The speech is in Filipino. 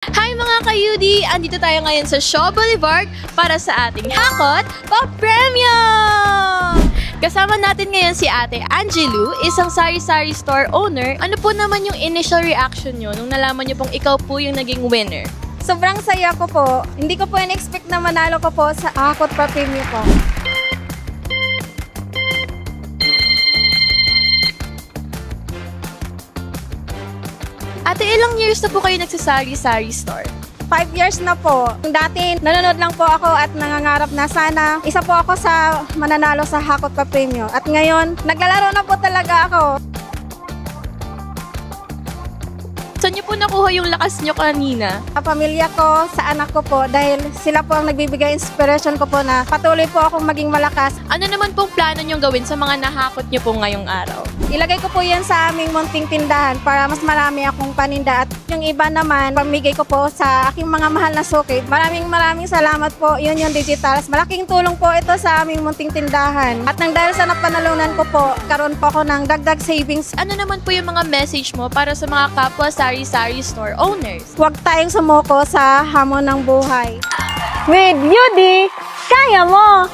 Hi mga ka-UD! Andito tayo ngayon sa Shaw Boulevard para sa ating Hakot Pa-Premyo! Kasama natin ngayon si Ate Angelou, isang sari-sari store owner. Ano po naman yung initial reaction nyo nung nalaman nyo pong ikaw po yung naging winner? Sobrang saya ko po. Hindi ko po in-expect na manalo ko po sa Hakot Pa-Premyo po. Ate, ilang years na po kayo nagsasari-sari store? 5 years na po. Dati, nanonood lang po ako at nangangarap na sana isa po ako sa mananalo sa Hakot Pa-Premyo. At ngayon, naglalaro na po talaga ako. Saan nyo po nakuha yung lakas nyo kanina? Sa pamilya ko, sa anak ko po, dahil sila po ang nagbibigay inspiration ko po na patuloy po akong maging malakas. Ano naman pong plano nyong gawin sa mga nahakot nyo po ngayong araw? Ilagay ko po yan sa aming munting tindahan para mas marami akong paninda. At yung iba naman, pamigay ko po sa aking mga mahal na suki. Maraming salamat po, Union Digitals. Malaking tulong po ito sa aming munting tindahan. At nang dahil sa napanalunan ko po, karoon po ako ng dagdag savings. Ano naman po yung mga message mo para sa mga kapwa sari-sari store owners? Huwag tayong sumuko sa hamon ng buhay. With UD, kaya mo!